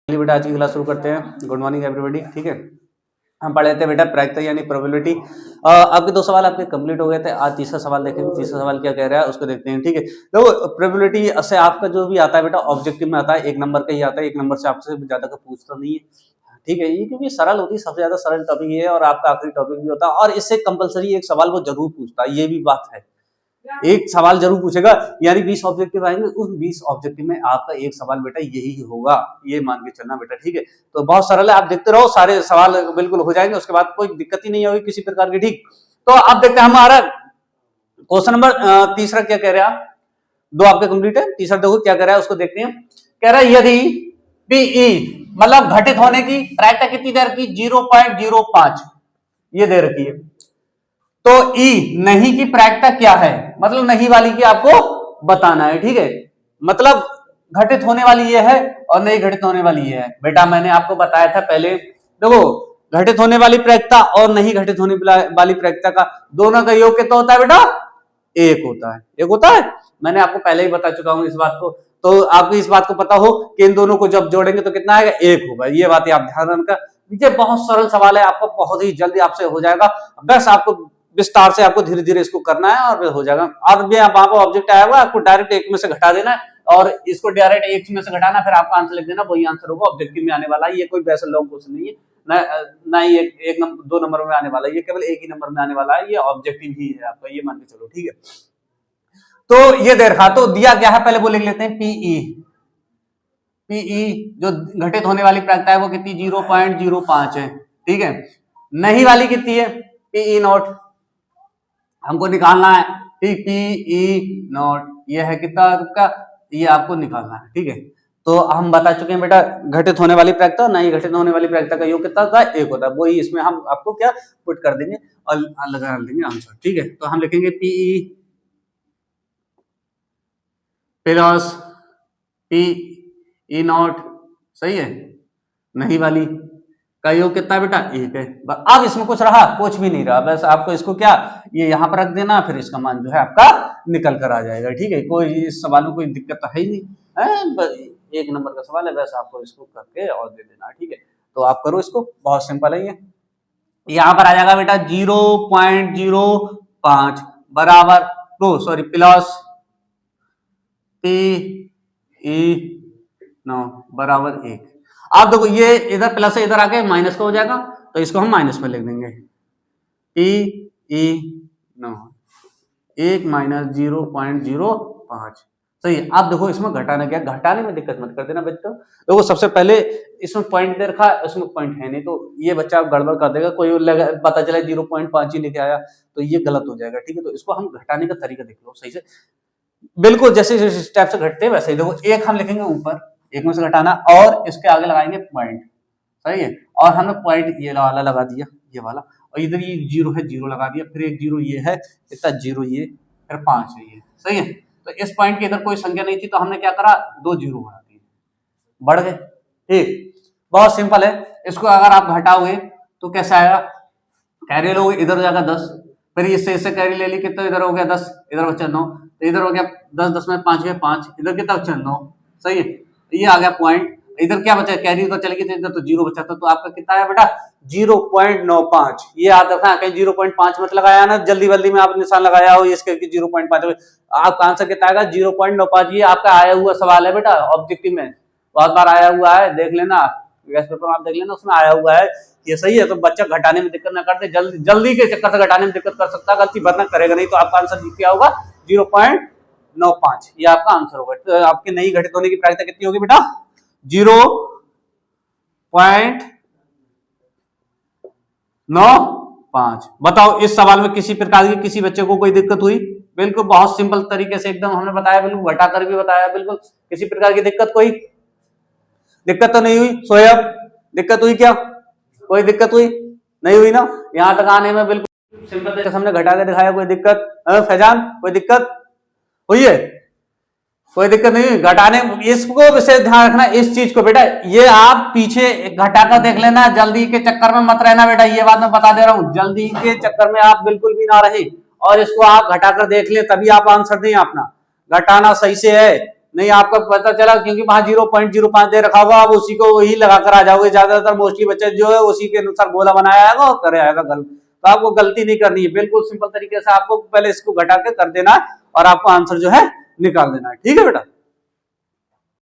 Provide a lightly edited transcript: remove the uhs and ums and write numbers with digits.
चलिए बेटा आज की क्लास शुरू करते हैं। Good morning everybody. ठीक है, हम पढ़ लेते हैं बेटा प्रायिकता यानी प्रोबेबिलिटी। आपके दो सवाल आपके कंप्लीट हो गए थे। आज तीसरा सवाल देखेंगे। तीसरा सवाल क्या कह रहा है उसको देखते हैं। ठीक है, तो प्रोबेबिलिटी से आपका जो भी आता है बेटा ऑब्जेक्टिव में आता है, एक नंबर का ही आता है। एक नंबर से आपसे ज्यादा का पूछता नहीं है। ठीक है, ये क्योंकि सरल होती है, सबसे ज्यादा सरल टॉपिक ये है और आपका आखिरी टॉपिक भी होता है और इससे कंपलसरी एक सवाल वो जरूर पूछता है। ये भी बात है, एक सवाल जरूर पूछेगा। यानी 20 ऑब्जेक्टिव आएंगे, उस 20 ऑब्जेक्टिव में आपका एक सवाल बेटा यही होगा, ये मान के चलना बेटा। ठीक है, तो बहुत सरल है, आप देखते रहो, सारे सवाल बिल्कुल हो जाएंगे, उसके बाद कोई दिक्कत ही नहीं होगी किसी प्रकार की। ठीक, तो आप देखते हैं हमारा क्वेश्चन नंबर तीसरा क्या कह रहा है। दो आपके कंप्लीट है, तीसरा देखो क्या कह रहा है उसको देखते हैं। कह रहा है यदि पीई मतलब घटित होने की प्रायिकता कितनी दे रखी, 0.05 ये दे रखी है। तो ई नहीं की प्रायिकता क्या है, मतलब नहीं वाली की आपको बताना है। ठीक है, मतलब घटित होने वाली ये है और नहीं घटित होने वाली ये है। बेटा मैंने आपको बताया था पहले, देखो घटित होने वाली प्रायिकता और नहीं घटित होने वाली प्रायिकता का दोनों का योग कितना होता है बेटा, एक होता है। एक होता है, मैंने आपको पहले ही बता चुका हूं इस बात को, तो आपको इस बात को पता हो कि इन दोनों को जब जोड़ेंगे तो कितना आएगा, एक होगा। ये बात आप ध्यान रखना। ये बहुत सरल सवाल है, आपको बहुत ही जल्दी आपसे हो जाएगा। बस आपको विस्तार से आपको धीरे धीरे इसको करना है और हो जाएगा। अब वहां पर ऑब्जेक्ट आया हुआ, आपको डायरेक्ट एक में से घटा देना है और इसको डायरेक्ट एक में से घटाना, फिर आपका आंसर लिख देना, वही आंसर होगा, ऑब्जेक्टिव में आने वाला है। ये कोई वैसा लॉन्ग क्वेश्चन नहीं है, ना ही एक नंबर दो नंबर में आने वाला है, ये केवल एक ही नंबर में आने वाला है। ये ऑब्जेक्टिव ही है आपका, ये मान के चलो। ठीक है, तो ये दे रखा, तो दिया क्या है पहले वो लिख लेते हैं। पीई, पीई जो घटित होने वाली प्रायिकता है वो कितनी, 0.05 है। ठीक है, नहीं वाली कितनी है, पीई नॉट हमको निकालना है। ठीक, पीई नॉट ये है कितना आपका, ये आपको निकालना है। ठीक है, तो हम बता चुके हैं बेटा घटित होने वाली प्रायिकता नहीं घटित होने वाली प्रायिकता का योग कितना होता है, एक होता है। वही इसमें हम आपको क्या पुट कर देंगे और लगा देंगे आंसर। ठीक है, तो हम लिखेंगे पीई प्लस पी नॉट, सही है, नहीं वाली का योग कितना है बेटा, एक है। अब इसमें कुछ रहा, कुछ भी नहीं रहा, बस आपको इसको क्या ये यहां पर रख देना, फिर इसका मान जो है आपका निकल कर आ जाएगा। ठीक है, कोई इस सवाल में कोई दिक्कत तो है ही नहीं है, एक नंबर का सवाल है, बस आपको इसको करके और दे देना। ठीक है, तो आप करो इसको, बहुत सिंपल है ये। यहां पर आ जाएगा बेटा 0.05 बराबर प्लस पी नो बराबर 1। आप देखो ये इधर प्लस से इधर आके माइनस का हो जाएगा, तो इसको हम माइनस में लिख देंगे। नो 1 माइनस 0.05, सही है। आप देखो इसमें घटाना क्या, घटाने में दिक्कत मत कर देना बच्चों। देखो सबसे पहले इसमें पॉइंट दे रखा है, उसमें पॉइंट है नहीं, तो ये बच्चा गड़बड़ कर देगा। कोई पता चले 0.5 ही लेके आया तो ये गलत हो जाएगा। ठीक है, तो इसको हम घटाने का तरीका देख लो सही से, बिल्कुल जैसे जिस टाइप से घटते हैं वैसे ही। देखो एक हम लिखेंगे ऊपर, एक में से घटाना, और इसके आगे लगाएंगे पॉइंट, सही है। और हमने पॉइंट ये वाला लगा दिया, ये वाला, और इधर ये जीरो है, जीरो लगा दिया, फिर एक जीरो ये है, इतना जीरो ये, फिर 5 है ये, सही है। तो इस पॉइंट की इधर कोई संख्या नहीं थी, तो हमने क्या करा, 2 जीरो बढ़ा दिए, बढ़ गए। ठीक, बहुत सिंपल है। इसको अगर आप घटाओगे तो कैसे आएगा, कैरी लोगे, इधर हो जाएगा 10, फिर इससे कैरी ले ली, कितना इधर हो गया 10, इधर बचा 9, तो इधर हो गया 10, 10 में 5 गए 5, इधर कितना बचा 9, सही है। ये आ गया पॉइंट, इधर क्या बचा, कैरी तो चली गई, इधर तो जीरो बचा था, तो आपका कितना आया बेटा 0.95। ये याद रखना, कहीं 0.5 मत लगाया ना, जल्दी बल्दी में आप निशान लगाया हो इसके 0.5, आपका आंसर कितना आएगा 0.95। ये आपका आया हुआ सवाल है बेटा ऑब्जेक्टिव में, बहुत बार आया हुआ है, देख लेना गैस पेपर आप देख लेना, उसमें आया हुआ है, ये सही है। तो बच्चा घटाने में दिक्कत ना करते, जल्दी के चक्कर से घटाने में दिक्कत कर सकता है, गलती भरना करेगा नहीं, तो आपका आंसर क्या होगा 0.95, ये आपका आंसर होगा। तो आपकी नहीं घटित होने की प्रायिकता कितनी होगी बेटा, 0.95। बताओ इस सवाल में किसी प्रकार की किसी बच्चे को कोई दिक्कत हुई, बिल्कुल बहुत सिंपल तरीके से एकदम हमने बताया, बिल्कुल घटाकर भी बताया, बिल्कुल किसी प्रकार की दिक्कत कोई दिक्कत तो नहीं हुई। सोएब दिक्कत हुई क्या, कोई दिक्कत हुई नहीं हुई ना, यहां तक आने में बिल्कुल सिंपल तरीके से हमने घटा के दिखाया, कोई दिक्कत, फैजान कोई दिक्कत हुई है, कोई दिक्कत नहीं। घटाने इसको विशेष ध्यान रखना, इस चीज को बेटा, ये आप पीछे घटाकर देख लेना, जल्दी के चक्कर में मत रहना बेटा, ये बात मैं बता दे रहा हूं, जल्दी के चक्कर में आप बिल्कुल भी ना रहे, और इसको आप घटाकर देख लें तभी आप आंसर दें अपना। घटाना सही से है, नहीं आपका पता चला क्योंकि वहां 0.05 दे रखा होगा, आप उसी को वही लगाकर आ जाओगे। ज्यादातर मोस्टली बच्चे जो है उसी के अनुसार गोला बनाया आएगा और करे आएगा गलत। तो आपको गलती नहीं करनी है, बिल्कुल सिंपल तरीके से आपको पहले इसको घटा के कर देना और आपको आंसर जो है निकाल देना है। ठीक है बेटा।